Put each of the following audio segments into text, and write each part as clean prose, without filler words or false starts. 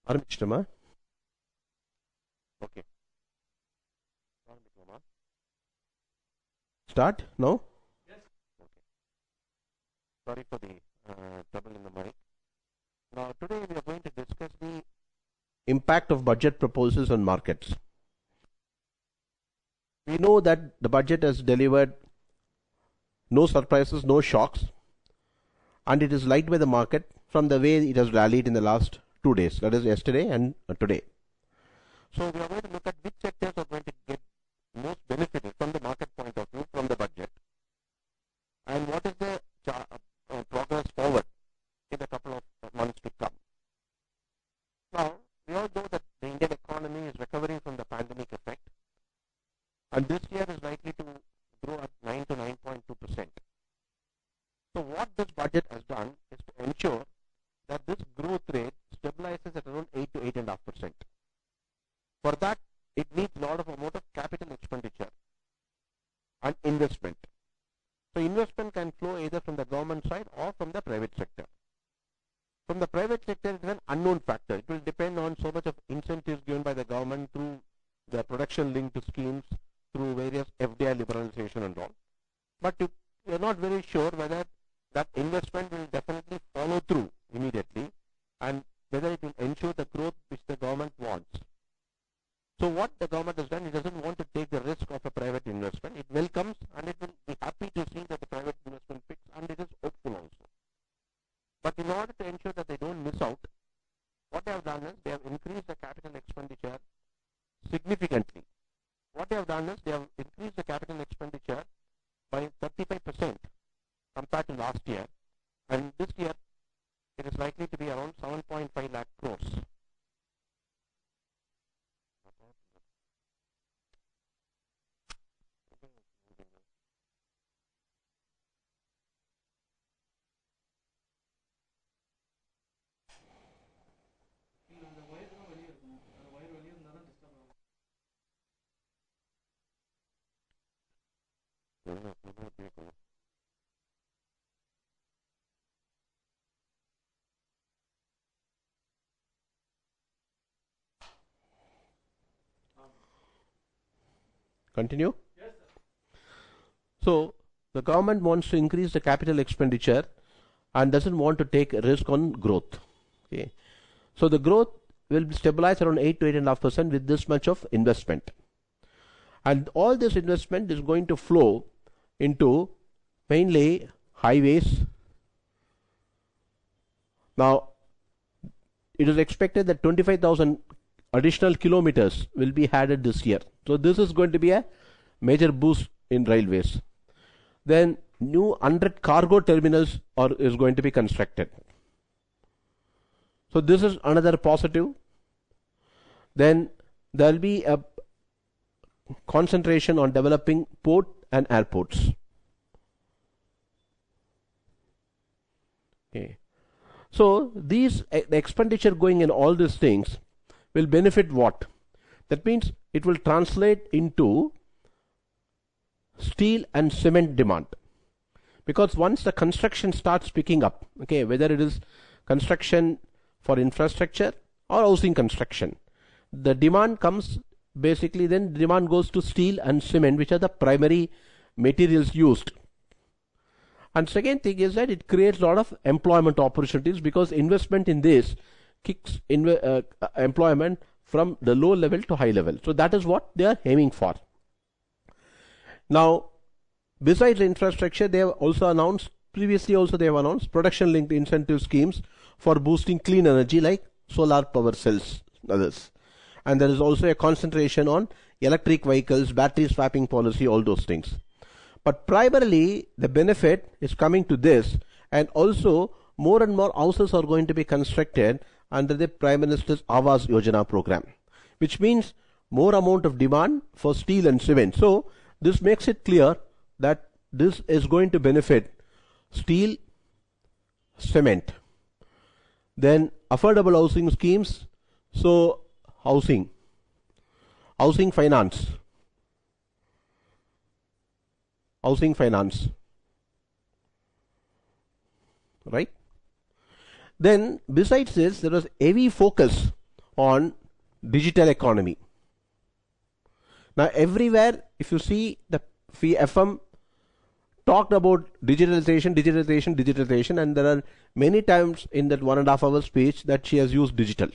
ஆரம்பிச்சிட்டோமா? Okay. Start now? Yes. Okay. Sorry for the trouble in the mic. Now today we are going to discuss the impact of budget proposals on markets. We know that the budget has delivered no surprises, no shocks, and it is liked by the market from the way it has rallied in the last 2 days, that is yesterday and today. So we are going to look at which sectors are going to get most benefited from the market point of view from the budget, and what is the progress forward in a couple of months to come. Now, we all know that the Indian economy is recovering from the pandemic effect, and this year is likely to grow at 9 to 9.2%. So what this budget has done is to ensure that this growth rate stabilizes at around 8 to 8.5%. For that, it needs a lot of amount of capital expenditure and investment. So investment can flow either from the government side or from the private sector. From the private sector, it is an unknown factor. It will depend on so much of incentives given by the government through the production linked schemes, through various FDI liberalization and all. But you are not very sure whether that investment will definitely follow through immediately and whether it will ensure the growth which the government wants. So what the government has done, it doesn't want to take the risk of a private investment. It welcomes and it will be happy to see that the private investment picks, and it is hopeful also. But in order to ensure that they don't miss out, what they have done is they have increased the capital expenditure significantly. What they have done is they have increased the capital expenditure by 35% compared to last year, and this year it is likely to be around 7.5 lakh crores. Continue? Yes, sir. So the government wants to increase the capital expenditure and doesn't want to take a risk on growth. Okay. So the growth will stabilize around 8 to 8.5% with this much of investment. And all this investment is going to flow into mainly highways. Now, it is expected that 25,000 additional kilometers will be added this year. So this is going to be a major boost in railways. Then new 100 cargo terminals is going to be constructed. So this is another positive. Then there will be a concentration on developing port and airports. Okay. So these the expenditure going in all these things will benefit what? That means it will translate into steel and cement demand, because once the construction starts picking up, okay, whether it is construction for infrastructure or housing construction, the demand comes basically, then demand goes to steel and cement, which are the primary materials used. And second thing is that it creates a lot of employment opportunities, because investment in this kicks employment from the low level to high level. So that is what they are aiming for. Now, besides infrastructure, they have also announced, previously also they have announced production linked incentive schemes for boosting clean energy like solar power cells and others. And there is also a concentration on electric vehicles, battery swapping policy, all those things. But primarily the benefit is coming to this, and also more and more houses are going to be constructed under the Prime Minister's Awas Yojana program, which means more amount of demand for steel and cement. So this makes it clear that this is going to benefit steel, cement. Then affordable housing schemes, so housing finance, right? Then besides this, there was heavy focus on digital economy. Now everywhere, if you see, the FM talked about digitalization, and there are many times in that 1.5 hour speech that she has used digital.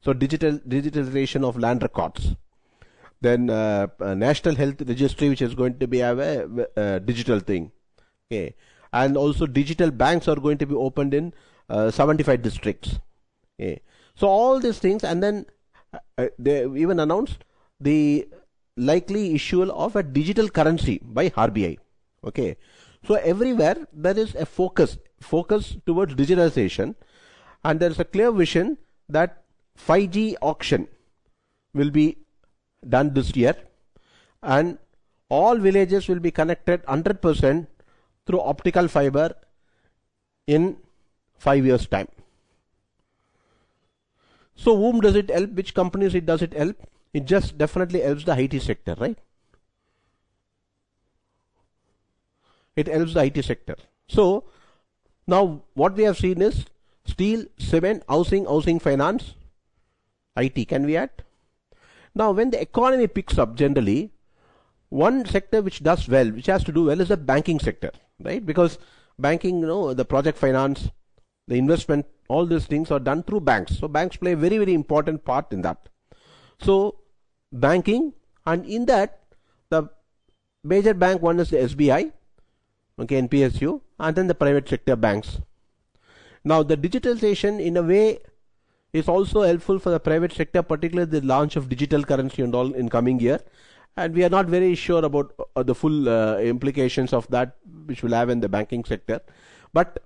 So digitalization of land records. Then National Health Registry, which is going to be a digital thing. Okay. And also digital banks are going to be opened in 75 districts. Okay. So all these things, and then they even announced the likely issue of a digital currency by RBI. Okay. So everywhere there is a focus towards digitalization, and there is a clear vision that 5G auction will be done this year, and all villages will be connected 100% through optical fiber in 5 years time. So whom does it help? Which companies does it help? It just definitely helps the IT sector, right? It helps the IT sector. So now what we have seen is steel, cement, housing finance, IT. Can we add? Now when the economy picks up, generally one sector which does well, which has to do well, is the banking sector, right? Because banking, the project finance, the investment, all these things are done through banks. So banks play a very, very important part in that. So banking, and in that the major bank one is the SBI, okay, and PSU, and then the private sector banks. Now the digitalization in a way is also helpful for the private sector, particularly the launch of digital currency and all in coming year. And we are not very sure about the full implications of that which will have in the banking sector. But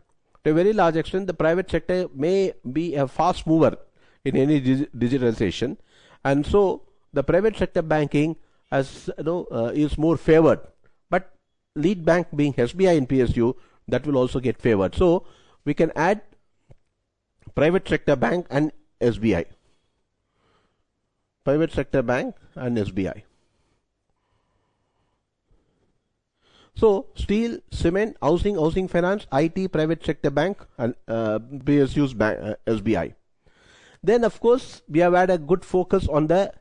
to a very large extent, the private sector may be a fast mover in any digitalization, and so the private sector banking is more favored. But lead bank being SBI and PSU, that will also get favored. So we can add private sector bank and SBI. Private sector bank and SBI. So steel, cement, housing finance, IT, private sector bank, and PSU's bank, SBI. Then of course we have had a good focus on the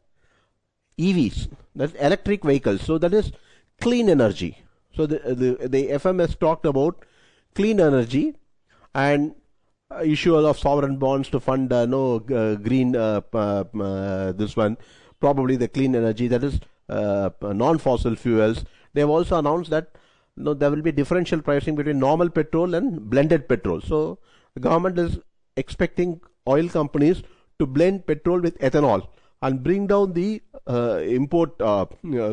EVs, that's electric vehicles. So that is clean energy. So the FMS talked about clean energy and issue of sovereign bonds to fund green this one, probably the clean energy, that is non-fossil fuels. They have also announced that there will be differential pricing between normal petrol and blended petrol. So the government is expecting oil companies to blend petrol with ethanol and bring down the import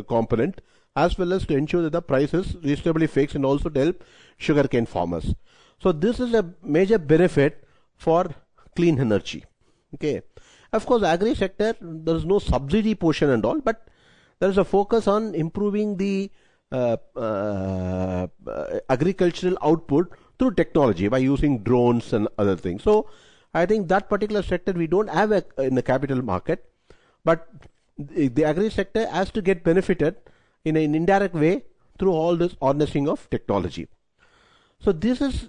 component, as well as to ensure that the price is reasonably fixed, and also to help sugarcane farmers. So this is a major benefit for clean energy. Okay. Of course, agri sector, there is no subsidy portion and all, but there is a focus on improving the agricultural output through technology by using drones and other things. So I think that particular sector we don't have in the capital market, but the agri sector has to get benefited in an indirect way through all this harnessing of technology. So this is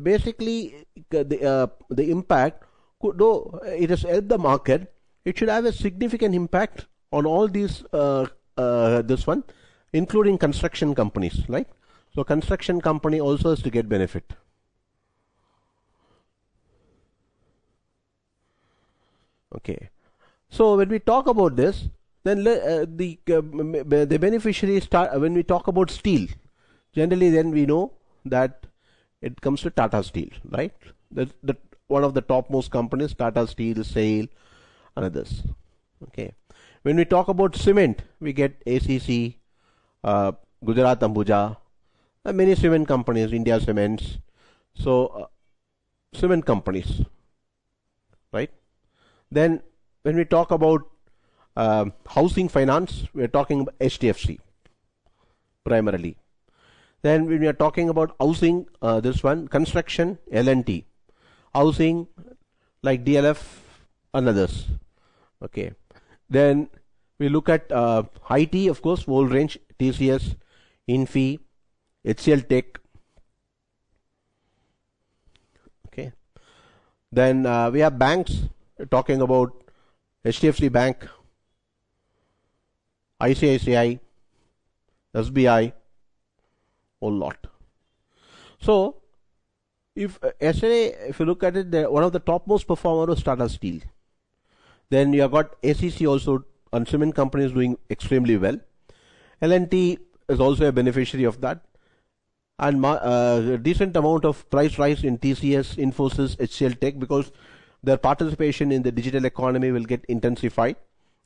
basically the impact. Though it has helped the market, it should have a significant impact on all these this one, including construction companies, right? So construction company also has to get benefit. Okay. So when we talk about this, then the beneficiaries start when we talk about steel. Generally, then we know that it comes to Tata Steel, right? The one of the topmost companies, Tata Steel, Hcl, and others. Okay. When we talk about cement, we get ACC, Gujarat Ambuja, many cement companies, India Cements. So cement companies, right? Then when we talk about housing finance, we are talking about Hdfc primarily. Then when we are talking about housing, this one, construction, L&T, housing like DLF and others. Okay. Then we look at IT, of course, whole range, TCS, Infi, Hcl Tech. Okay. Then we have banks, talking about HDFC Bank, ICICI, SBI, whole lot. So, if yesterday, if you look at it, one of the topmost performer was Tata Steel. Then you have got ACC also, and cement companies doing extremely well. L&T is also a beneficiary of that, and a decent amount of price rise in TCS, Infosys, Hcl Tech, because their participation in the digital economy will get intensified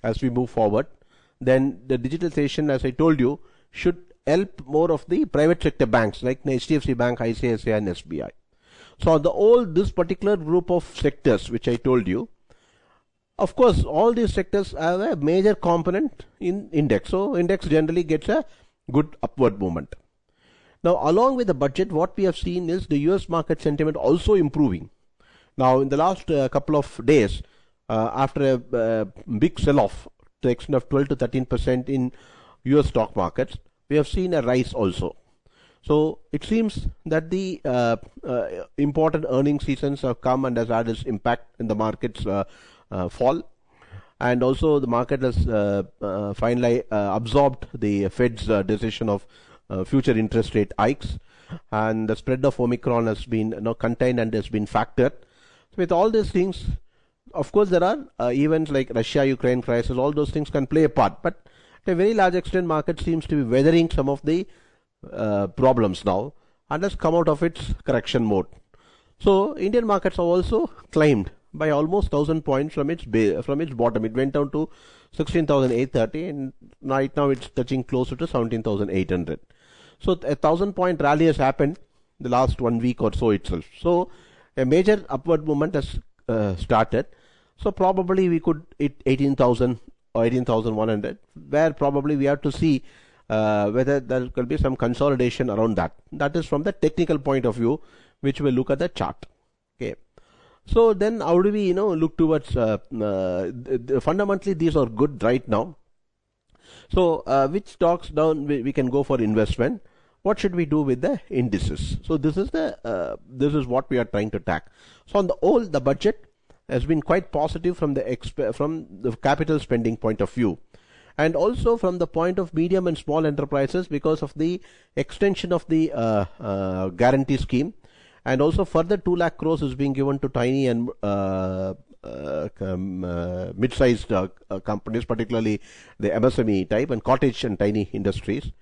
as we move forward. Then the digitalization, as I told you, should help more of the private sector banks like HDFC Bank, ICICI and SBI. So on the whole, this particular group of sectors which I told you, of course, all these sectors have a major component in index. So index generally gets a good upward movement. Now, along with the budget, what we have seen is the US market sentiment also improving. Now, in the last couple of days, after a big sell-off to the extent of 12 to 13% in US stock markets, we have seen a rise also. So it seems that the important earning seasons have come and has had its impact in the markets fall, and also the market has finally absorbed the Fed's decision of future interest rate hikes, and the spread of Omicron has been contained and has been factored. So with all these things, of course, there are events like Russia-Ukraine crisis. All those things can play a part, but to a very large extent, market seems to be weathering some of the problems now and has come out of its correction mode. So Indian markets have also climbed by almost 1,000 points from its bottom. It went down to 16,830, and right now it's touching closer to 17,800. So a 1,000-point rally has happened the last 1 week or so itself. So a major upward movement has started. So probably we could hit 18,000 or 18,100, where probably we have to see whether there will be some consolidation around that. That is from the technical point of view, which we'll look at the chart. Okay. So then how do we look towards fundamentally these are good right now. So which stocks down we can go for investment? What should we do with the indices? So this is what we are trying to tack. So on the whole, the budget has been quite positive from the capital spending point of view, and also from the point of medium and small enterprises because of the extension of the guarantee scheme, and also further 2 lakh crores is being given to tiny and mid-sized companies, particularly the MSME type and cottage and tiny industries.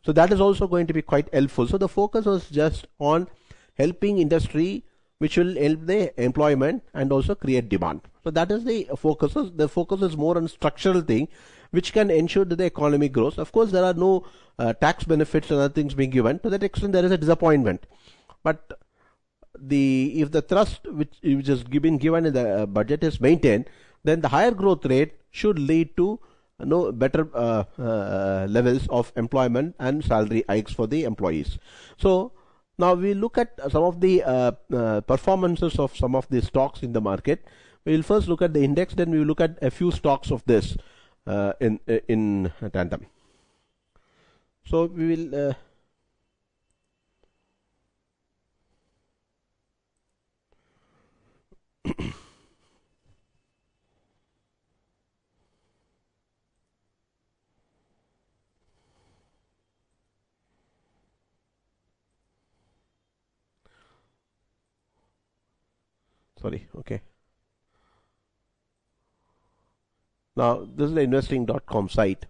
So that is also going to be quite helpful. So the focus was just on helping industry, which will help the employment and also create demand. So that is the focus. The focus is more on structural thing, which can ensure that the economy grows. Of course, there are no tax benefits and other things being given. To that extent, there is a disappointment. But if the thrust which has been given in the budget is maintained, then the higher growth rate should lead to better levels of employment and salary hikes for the employees. So now we look at some of the performances of some of the stocks in the market. We will first look at the index, then we will look at a few stocks of this in tandem. So we will sorry, okay. Now this is the investing.com site,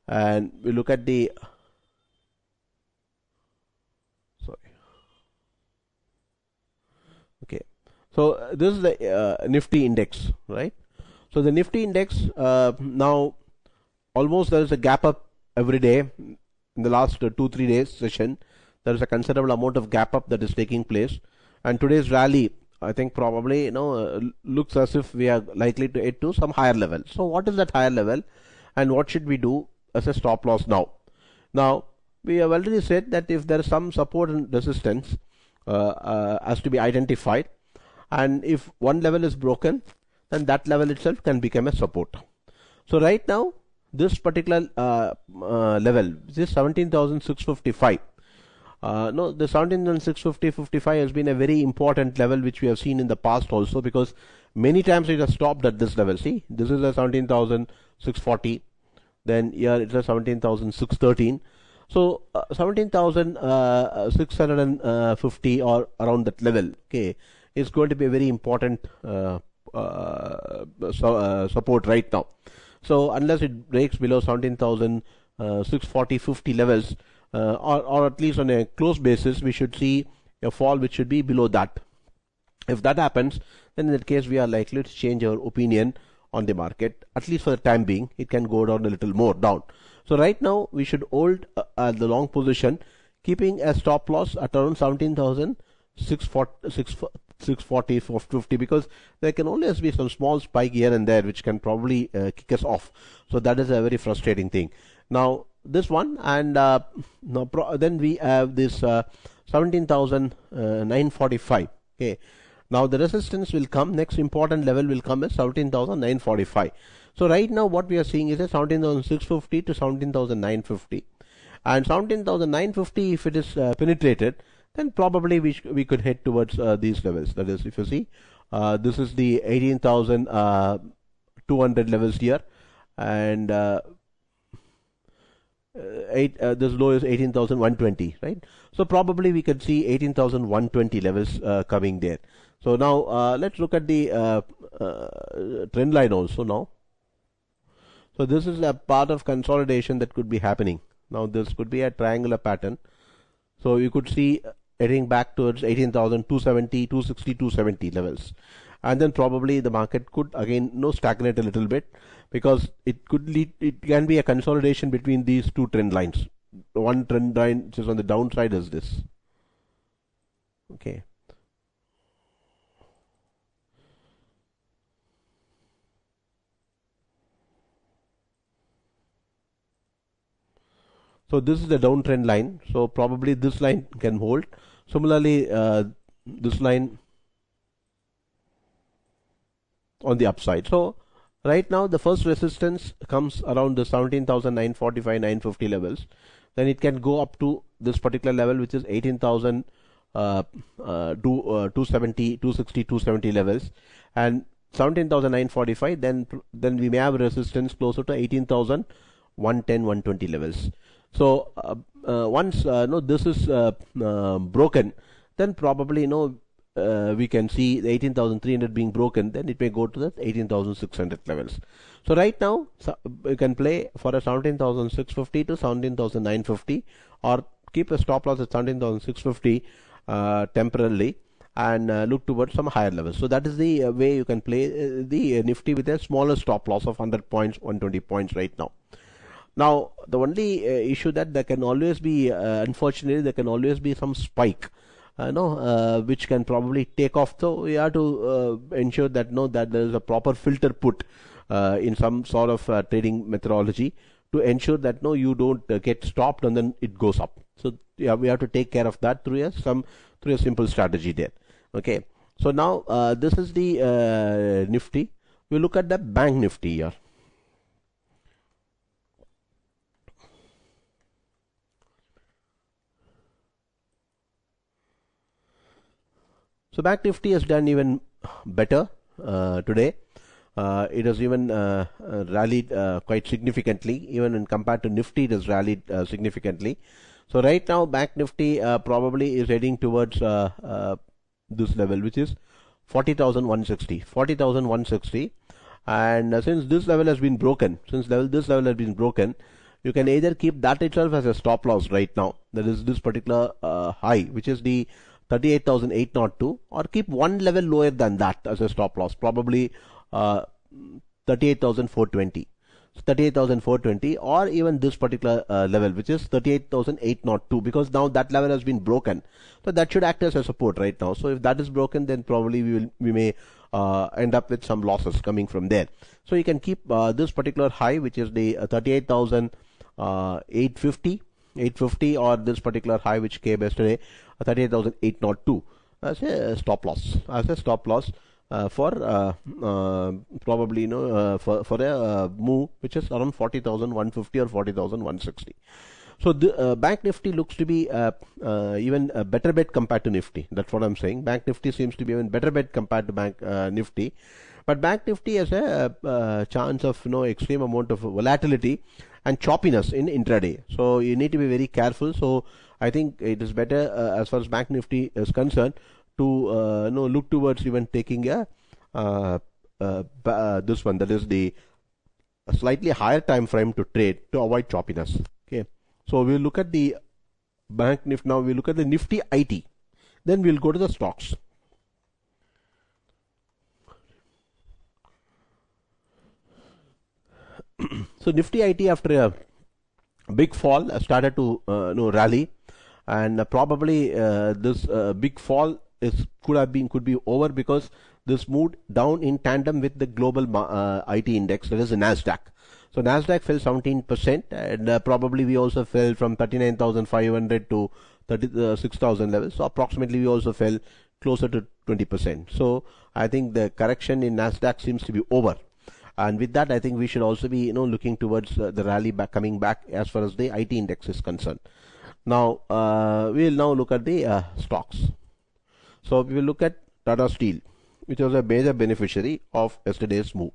and we look at the So this is the Nifty Index, right? So the Nifty Index now almost there is a gap up every day in the last 2-3 days session. There is a considerable amount of gap up that is taking place, and today's rally, I think probably looks as if we are likely to head to some higher level. So what is that higher level, and what should we do as a stop loss now? Now we have already said that if there is some support and resistance has to be identified, and if one level is broken, then that level itself can become a support. So right now this particular level, this is 17,655. The 17,655 has been a very important level which we have seen in the past also, because many times it has stopped at this level. See, this is a 17,640, then here it's a 17,613. So 17,650 or around that level, okay, is going to be a very important support right now. So unless it breaks below 17,640-50 levels, or at least on a close basis, we should see a fall which should be below that. If that happens, then in that case we are likely to change our opinion on the market. At least for the time being, it can go down a little more down. So right now we should hold the long position, keeping a stop loss at around 17,640-450, because there can always be some small spike here and there which can probably kick us off. So that is a very frustrating thing. Now this one, and then we have this 17,945. Okay. Now the resistance will come, next important level will come as 17,945. So right now what we are seeing is a 17,650 to 17,950, and 17,950, if it is penetrated, then probably we could head towards these levels. That is, if you see, this is the 18,200 levels here, and this low is 18,120, right? So probably we could see 18,120 levels coming there. So now let's look at the trend line also now. So this is a part of consolidation that could be happening. Now this could be a triangular pattern. So you could see heading back towards 18,270, 260, 270 levels. And then probably the market could again stagnate a little bit, because it can be a consolidation between these two trend lines. One trend line which is on the downside is this. Okay. So this is the downtrend line. So probably this line can hold. Similarly, this line on the upside. So right now the first resistance comes around the 17,945, 950 levels. Then it can go up to this particular level, which is 18,270, 260, 270 levels, and 17,945. Then we may have resistance closer to 18,110, 120 levels. So once this is broken, then probably we can see the 18,300 being broken. Then it may go to the 18,600 levels. So right now you can play for a 17,650 to 17,950, or keep a stop loss at 17,650 temporarily, and look towards some higher levels. So that is the way you can play the Nifty with a smaller stop loss of 100 points, 120 points right now. Now the only issue that there can always be, unfortunately, there can always be some spike, which can probably take off. So we have to ensure that that there is a proper filter put in some sort of trading methodology to ensure that you don't get stopped and then it goes up. So yeah, we have to take care of that through a simple strategy there. Okay. So now this is the Nifty. We look at the Bank Nifty here. So Bank Nifty has done even better today. It has even rallied quite significantly. Even when compared to Nifty, it has rallied significantly. So right now Bank Nifty probably is heading towards this level, which is 40,160. And since this level has been broken, you can either keep that itself as a stop loss right now. That is this particular high, which is the 38,802, or keep one level lower than that as a stop loss, probably 38,420. 38,420, or even this particular level, which is 38,802, because now that level has been broken. So that should act as a support right now. So if that is broken, then probably we may end up with some losses coming from there. So you can keep this particular high, which is the 38,850, or this particular high which came yesterday, 38,802, as a stop loss. For probably for a move which is around 40,150 or 40,160. So the Bank Nifty looks to be even a better bet compared to Nifty. That's what I'm saying. Bank Nifty seems to be even better bet compared to Bank Nifty. But Bank Nifty has a chance of extreme amount of volatility and choppiness in intraday. So you need to be very careful. So I think it is better as far as Bank Nifty is concerned to look towards even taking a this one, that is the a slightly higher time frame to trade to avoid choppiness. Okay, so we'll look at the Bank Nifty now. We'll look at the Nifty IT. Then we'll go to the stocks. So Nifty IT, after a big fall, started to rally, and probably this big fall could be over because this moved down in tandem with the global IT index, that is the Nasdaq. So Nasdaq fell 17%, and probably we also fell from 39,500 to 36,000 levels. So approximately we also fell closer to 20%. So I think the correction in Nasdaq seems to be over. And with that, I think we should also be looking towards the rally coming back as far as the IT index is concerned. Now we will now look at the stocks. So we will look at Tata Steel, which was a major beneficiary of yesterday's move.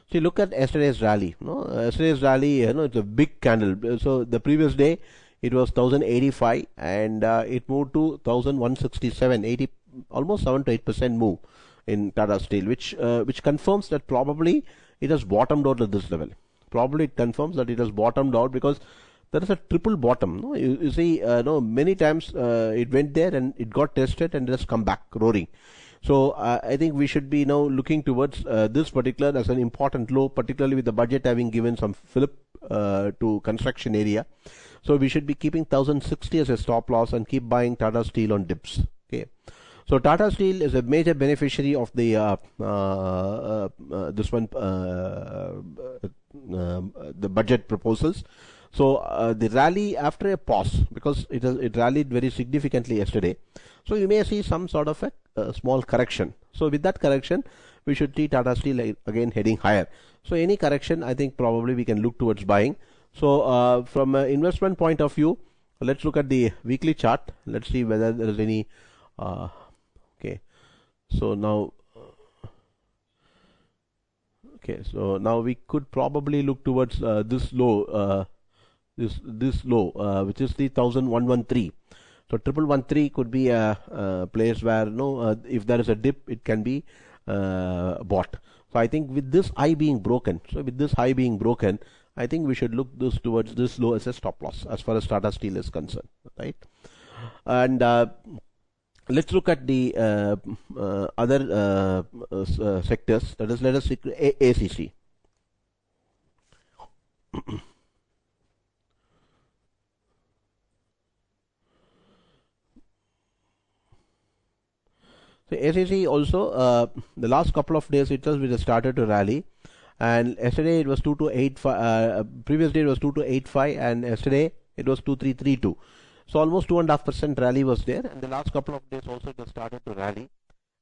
So you look at yesterday's rally. Yesterday's rally, it's a big candle. So the previous day it was 1085, and it moved to 1167, 80, almost 7 to 8% move in Tata Steel, which confirms that probably it has bottomed out at this level. Probably it confirms that it has bottomed out because there is a triple bottom. You see, many times it went there and it got tested and it has come back roaring. So I think we should be now looking towards this particular as an important low, particularly with the budget having given some fillip to construction area. So we should be keeping 1060 as a stop loss and keep buying Tata Steel on dips. Okay. So Tata Steel is a major beneficiary of the the budget proposals. So the rally after a pause, because it rallied very significantly yesterday. So you may see some sort of a small correction. So with that correction, we should see Tata Steel again heading higher. So any correction, I think probably we can look towards buying. So from an investment point of view, let's look at the weekly chart. Let's see whether there is any. Okay, so now we could probably look towards this low, this low, which is the 1113. So 1113 could be a place where if there is a dip, it can be bought. So I think with this high being broken, I think we should look towards this low as a stop loss as far as Tata Steel is concerned, right? And let's look at the other sectors. That is, let us see ACC. So ACC also, the last couple of days itself it has started to rally, and yesterday it was 2285. Previous day it was 2285, and yesterday it was 2332. So almost 2.5% rally was there, and the last couple of days also it has started to rally.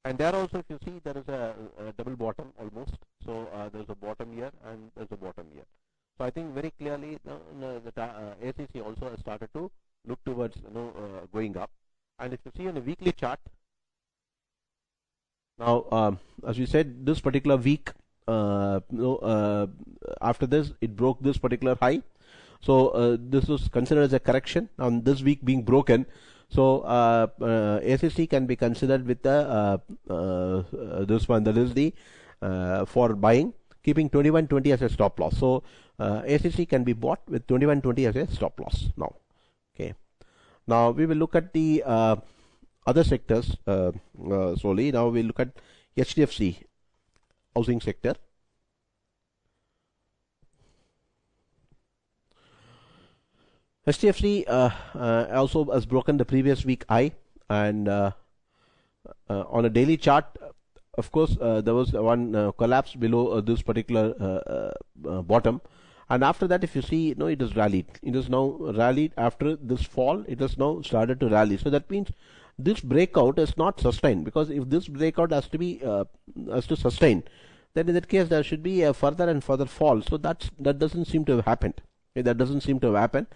And there also, if you see, there is a double bottom almost. So there is a bottom here and there is a bottom here. So I think very clearly the ACC also has started to look towards going up. And if you see on a weekly chart, now as we said, this particular week, after this it broke this particular high. So this was considered as a correction on this week being broken. So ACC can be considered with the this one, that is the for buying, keeping 2120 as a stop loss. So ACC can be bought with 2120 as a stop loss now. Okay. Now we will look at the other sectors slowly. Now we look at Hdfc, housing sector. Hdfc also has broken the previous week high, and on a daily chart, of course, there was one collapse below this particular bottom, and after that, if you see, it has rallied. It has now rallied after this fall. It has now started to rally. So that means this breakout is not sustained, because if this breakout has to sustain, then in that case there should be a further and further fall. So that doesn't seem to have happened. That doesn't seem to have happened.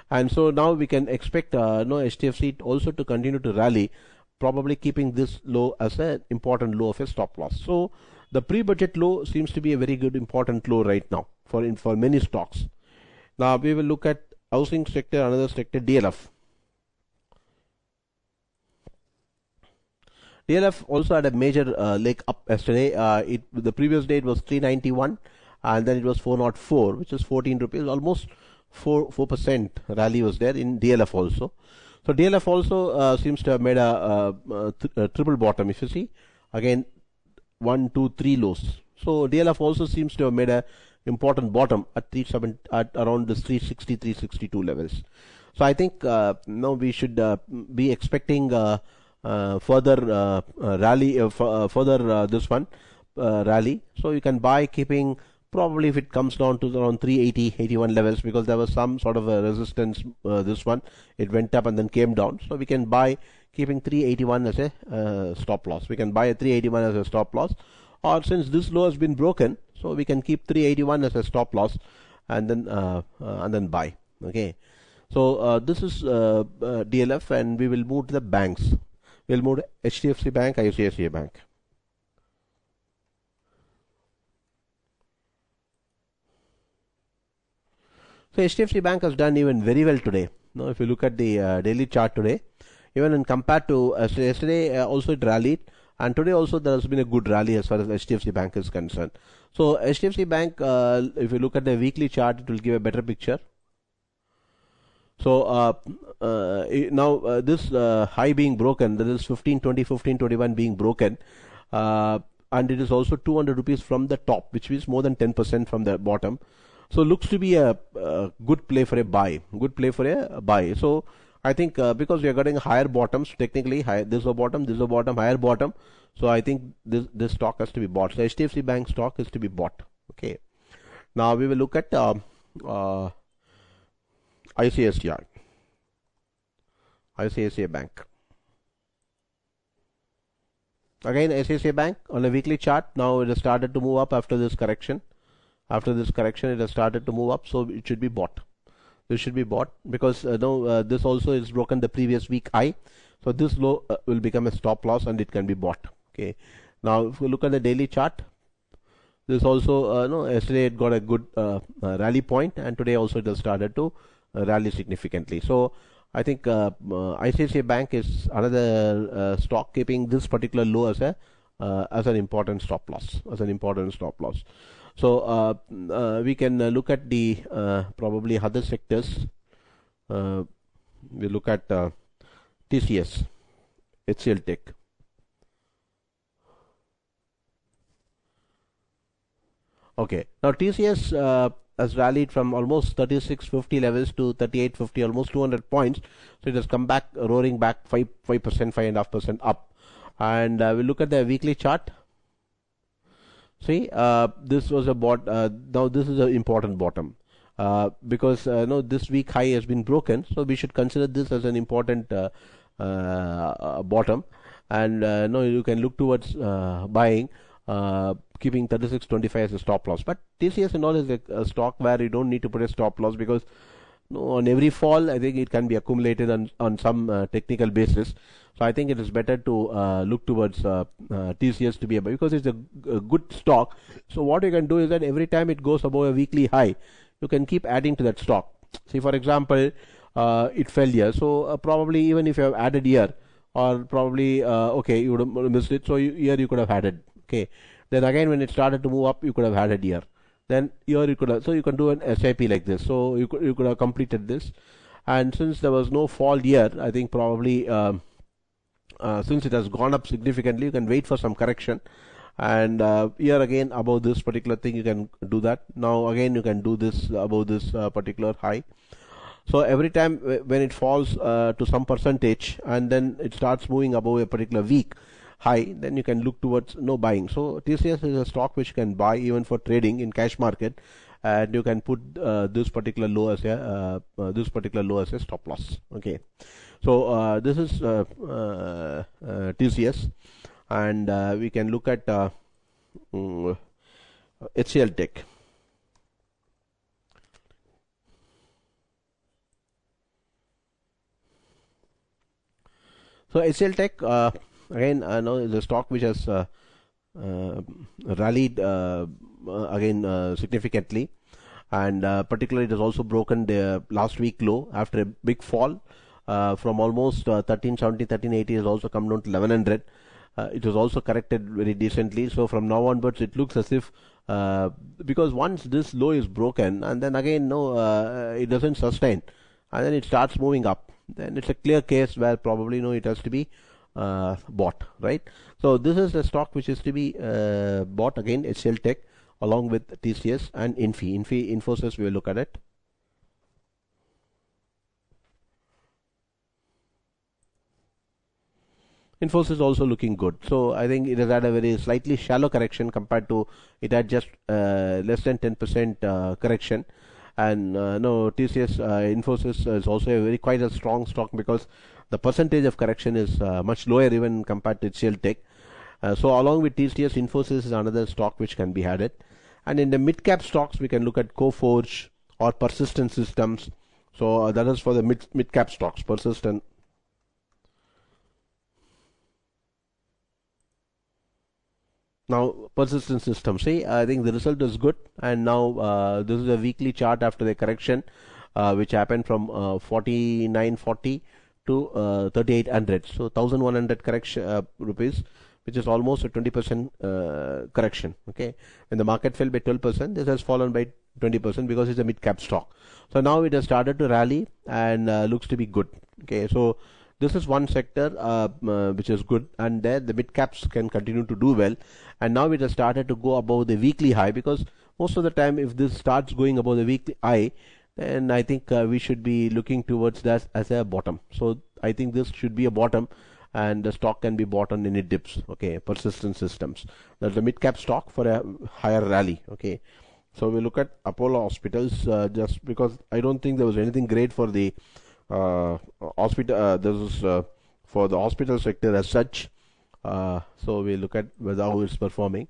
And so now we can expect Hdfc also to continue to rally, probably keeping this low as an important low of a stop loss. So the pre-budget low seems to be a very good important low right now for many stocks. Now we will look at housing sector, another sector, DLF. DLF also had a major leg up yesterday. The previous day it was 391, and then it was 404, which is 14 rupees, almost 4% rally was there in DLF also. So DLF also seems to have made a triple bottom. If you see again, 1, 2, 3 lows. So DLF also seems to have made a important bottom at around this 360, 362 levels. So I think now we should be expecting further rally, this one rally. So you can buy keeping probably if it comes down to around 380, 81 levels, because there was some sort of a resistance. This one it went up and then came down. So we can buy keeping 381 as a stop loss. We can buy a 381 as a stop loss, or since this low has been broken, so we can keep 381 as a stop loss and then buy. Okay. So this is DLF, and we will move to the banks. We'll move to HDFC Bank, ICICI Bank. So HDFC Bank has done even very well today. Now, if you look at the daily chart today, even in compared to yesterday, also it rallied, and today also there has been a good rally as far as HDFC Bank is concerned. So HDFC Bank, if you look at the weekly chart, it will give a better picture. So now this high being broken, that is 1520, 1521 being broken, and it is also 200 rupees from the top, which is more than 10% from the bottom. So looks to be a good play for a buy. Good play for a buy. So I think because we are getting higher bottoms, technically this is a bottom, this is a bottom, higher bottom. So I think this stock has to be bought. So HDFC Bank stock is to be bought. Okay. Now we will look at ICICI Bank. Again, ICICI Bank on a weekly chart. Now it has started to move up after this correction. After this correction, it has started to move up, so it should be bought. This should be bought because this also is broken the previous week high. So this low will become a stop loss, and it can be bought. Okay. Now if you look at the daily chart, this also yesterday it got a good rally point, and today also it has started to rally significantly. So I think ICICI Bank is another stock keeping this particular low as an important stop loss. So we can look at the probably other sectors. We look at TCS, Hcl Tech. Okay, now TCS has rallied from almost 3650 levels to 3850, almost 200 points. So it has come back, roaring back 5%, 5.5% up. And we look at the weekly chart. See, this was a now this is an important bottom because this week high has been broken. So we should consider this as an important bottom, and you can look towards buying. Keeping 36.25 as a stop loss, but TCS and all is a stock where you don't need to put a stop loss because on every fall I think it can be accumulated on some technical basis. So I think it is better to look towards TCS to be above because it's a good stock. So what you can do is that every time it goes above a weekly high, you can keep adding to that stock. See, for example, it fell here, so probably even if you have added here, or probably okay, you would have missed it, so here you could have added. Okay, then again when it started to move up, you could have added here. Then here you could have, so you can do an SIP like this. So you could have completed this, and since there was no fall here, I think probably since it has gone up significantly, you can wait for some correction, and here again above this particular thing you can do that. Now again you can do this above this particular high. So every time when it falls to some percentage and then it starts moving above a particular week high, then you can look towards buying. So TCS is a stock which you can buy even for trading in cash market, and you can put this particular low as a stop loss. Okay, so this is TCS, and we can look at Hcl Tech. So So Hcl Tech again, no, is a stock which has rallied again significantly, and particularly it has also broken the last week low after a big fall from almost 1370, 1380 has also come down to 1100. It was also corrected very decently. So from now onwards, it looks as if because once this low is broken and then again it doesn't sustain, and then it starts moving up, then it's a clear case where probably it has to be bought, right? So this is a stock which is to be bought again, Hcl Tech, along with TCS and Infosys. We will look at it. Infosys also looking good. So I think it has had a very slightly shallow correction compared to it had just less than 10% correction. And no, TCS Infosys is also a very quite a strong stock because the percentage of correction is much lower even compared to Hcl Tech. So along with TCS, Infosys is another stock which can be added. And in the mid-cap stocks, we can look at Coforge or Persistent Systems. So that is for the mid-cap stocks, Persistent. Now, Persistent Systems, see, I think the result is good, and now this is a weekly chart after the correction, which happened from 4940 to 3800. So 1100 correction rupees, which is almost a 20% correction. Okay, when the market fell by 12%, this has fallen by 20% because it's a mid-cap stock. So now it has started to rally and looks to be good. Okay, so this is one sector which is good, and there the mid caps can continue to do well. And now it has started to go above the weekly high, because most of the time if this starts going above the weekly high, then I think we should be looking towards that as a bottom. So I think this should be a bottom, and the stock can be bought on any dips. Okay, Persistent Systems, that's a mid cap stock for a higher rally. Okay, so we look at Apollo Hospitals, just because I don't think there was anything great for the hospital. This is for the hospital sector as such. So we look at whether how it's performing,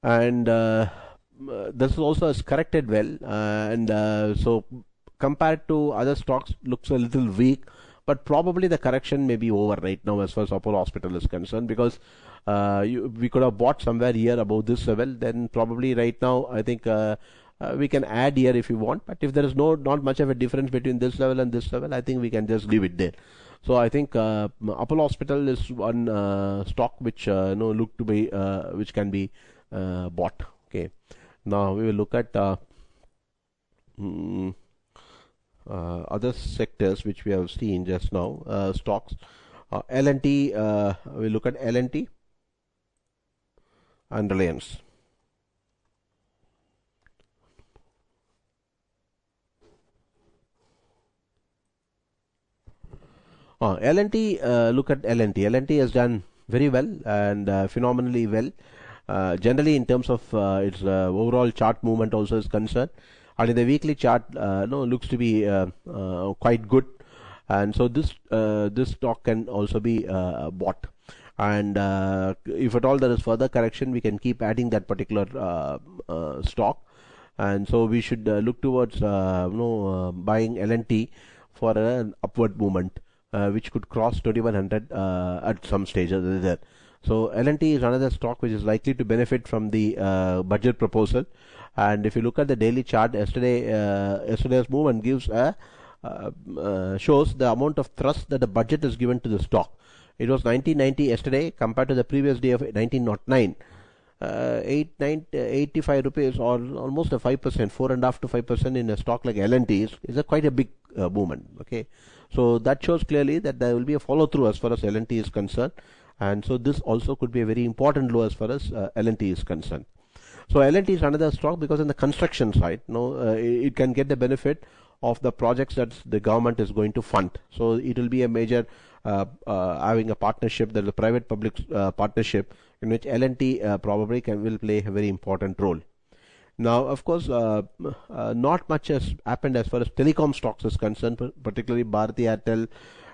and this also has corrected well, and so compared to other stocks looks a little weak, but probably the correction may be over right now as far as Apollo Hospital is concerned, because we could have bought somewhere here above this level. Then probably right now I think we can add here if you want, but if there is not much of a difference between this level and this level, I think we can just leave it there. So I think Apollo Hospital is one stock which look to be which can be bought. Okay, now we will look at other sectors which we have seen just now. Stocks, L&T. We look at L&T and Reliance. L&T, look at L&T. L&T has done very well and phenomenally well. Generally, in terms of its overall chart movement also is concerned, and in the weekly chart, looks to be quite good. And so this stock can also be bought. And if at all there is further correction, we can keep adding that particular stock. And so we should look towards buying L&T for an upward movement. Which could cross 2100 at some stage there. So L&T is another stock which is likely to benefit from the budget proposal. And if you look at the daily chart, yesterday's movement gives shows the amount of thrust that the budget is given to the stock. It was 1990 yesterday compared to the previous day of 1909. 85 rupees, or almost a 5%, 4.5% to 5% in a stock like L&T is a quite a big movement. Okay, so that shows clearly that there will be a follow through as far as L&T is concerned, and so this also could be a very important low as far as L&T is concerned. So L&T is another stock because on the construction side, it can get the benefit of the projects that the government is going to fund. So it will be a major having a partnership, that is a private-public partnership, in which L&T probably will play a very important role. Now, of course, not much has happened as far as telecom stocks is concerned, particularly Bharti Airtel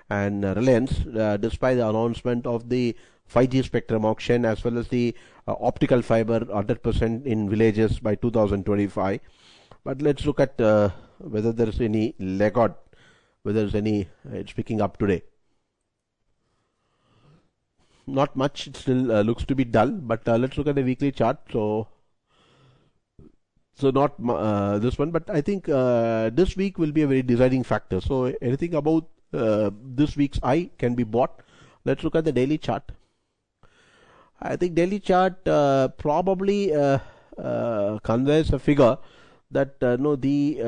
and Reliance, despite the announcement of the 5G spectrum auction as well as the optical fiber 100% in villages by 2025. But let's look at whether there is any laggard, whether there is any, it's picking up today. not much. It still looks to be dull, but let's look at the weekly chart. So not this one, but I think this week will be a very deciding factor. So anything about this week's high can be bought. Let's look at the daily chart. I think daily chart probably conveys a figure that no, the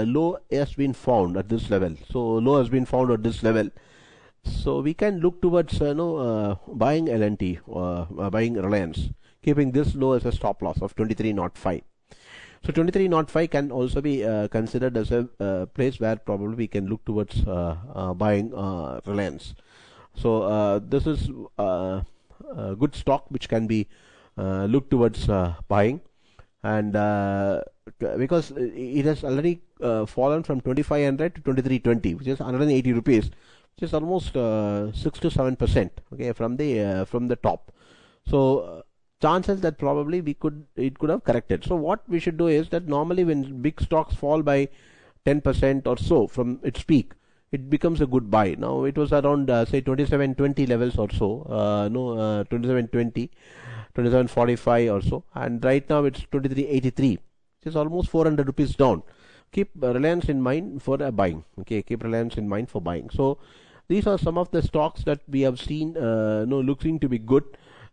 low has been found at this level. So low has been found at this level. So we can look towards buying L&T, buying Reliance, keeping this low as a stop loss of 23.05. So 23.05 can also be considered as a place where probably we can look towards buying Reliance. So this is a good stock which can be looked towards buying, and because it has already fallen from 2500 to 2320, which is 180 rupees, which is almost 6 to 7%, okay, from the top. So chances that probably it could have corrected. So what we should do is that normally when big stocks fall by 10% or so from its peak, it becomes a good buy. Now it was around say 2720 levels or so, 2720, 2745 or so, and right now it's 2383, which is almost 400 rupees down. Keep Reliance in mind for buying. Okay, keep Reliance in mind for buying. So these are some of the stocks that we have seen looking to be good.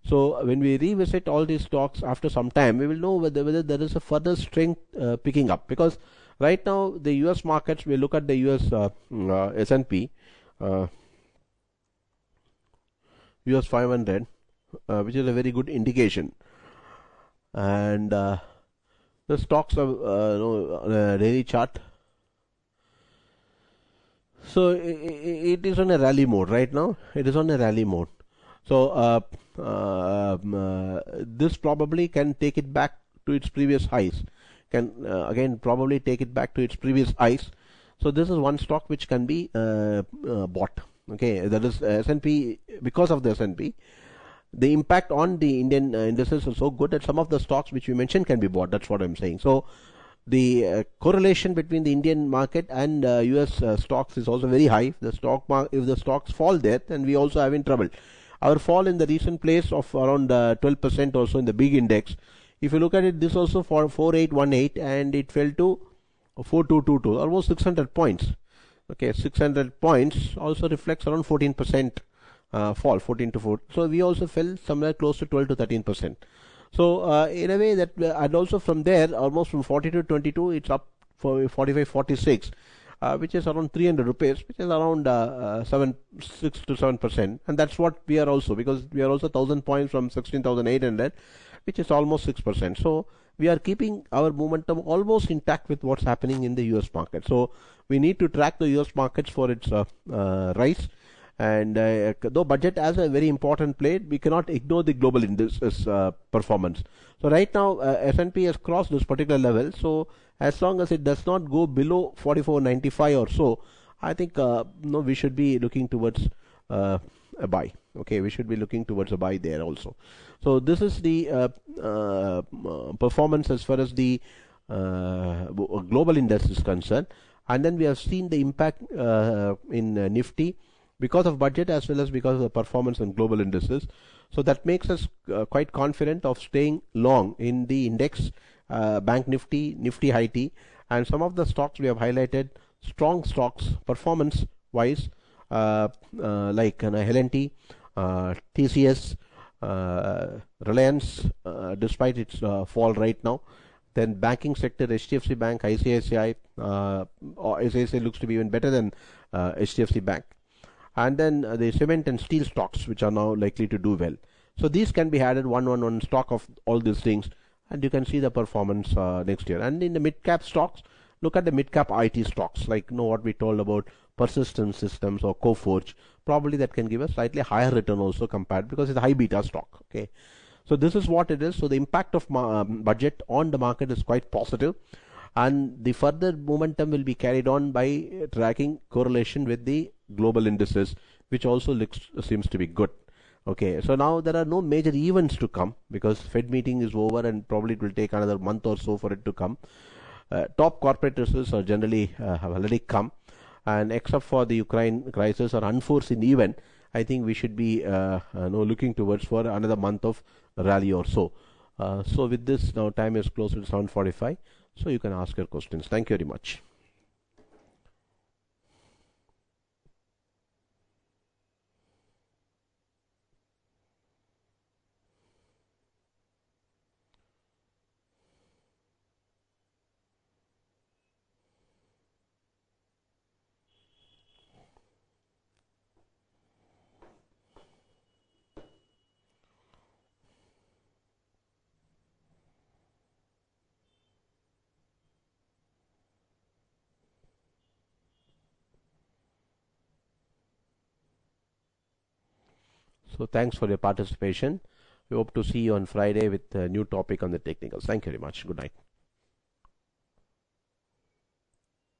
So when we revisit all these stocks after some time, we will know whether there is a further strength picking up, because right now the US markets, we look at the US S&P, US 500, which is a very good indication, and the stocks are on a daily chart. So it is on a rally mode right now. It is on a rally mode. So this probably can take it back to its previous highs. Can again probably take it back to its previous highs. So this is one stock which can be bought. Okay, that is S&P. Because of the S&P, the impact on the Indian indices is so good that some of the stocks which we mentioned can be bought. That's what I'm saying. So the correlation between the Indian market and US stocks is also very high. If the stocks fall there, then we also have in trouble. Our fall in the recent place of around 12% or so in the big index. If you look at it, this also for 4818, and it fell to 4222, almost 600 points. Okay, 600 points also reflects around 14% fall, 14 to 4. So we also fell somewhere close to 12 to 13%. So in a way that, and also from there, almost from 40 to 22, it's up for 45, 46. Which is around 300 rupees, which is around 6 to 7%, and that's what we are also, because we are also 1000 points from 16,800, which is almost 6%. So we are keeping our momentum almost intact with what's happening in the US market. So we need to track the US markets for its rise, and though budget has a very important play, we cannot ignore the global indices performance. So right now S&P has crossed this particular level. So as long as it does not go below 44.95 or so, I think we should be looking towards a buy. Okay, we should be looking towards a buy there also. So this is the performance as far as the global index is concerned, and then we have seen the impact in Nifty because of budget as well as because of the performance in global indices. So that makes us quite confident of staying long in the index, Bank Nifty, Nifty High T, and some of the stocks we have highlighted, strong stocks performance wise, like L&T, TCS, Reliance, despite its fall right now. Then banking sector, HDFC Bank, ICICI, ICICI looks to be even better than HDFC Bank. And then the cement and steel stocks, which are now likely to do well. So these can be added one stock of all these things, and you can see the performance next year. And in the mid-cap stocks, look at the mid-cap IT stocks, like what we told about Persistent Systems or Coforge. Probably that can give a slightly higher return also compared, because it's a high beta stock. Okay, so this is what it is. So the impact of budget on the market is quite positive, and the further momentum will be carried on by tracking correlation with the global indices, which also seems to be good. Okay, so now there are no major events to come because Fed meeting is over, and probably it will take another month or so for it to come. Top corporate results are generally have already come, and except for the Ukraine crisis or unforeseen event, I think we should be looking towards for another month of rally or so. So with this, now time is close to 7:45, so you can ask your questions. Thank you very much. So thanks for your participation. We hope to see you on Friday with a new topic on the technicals. Thank you very much. Good night.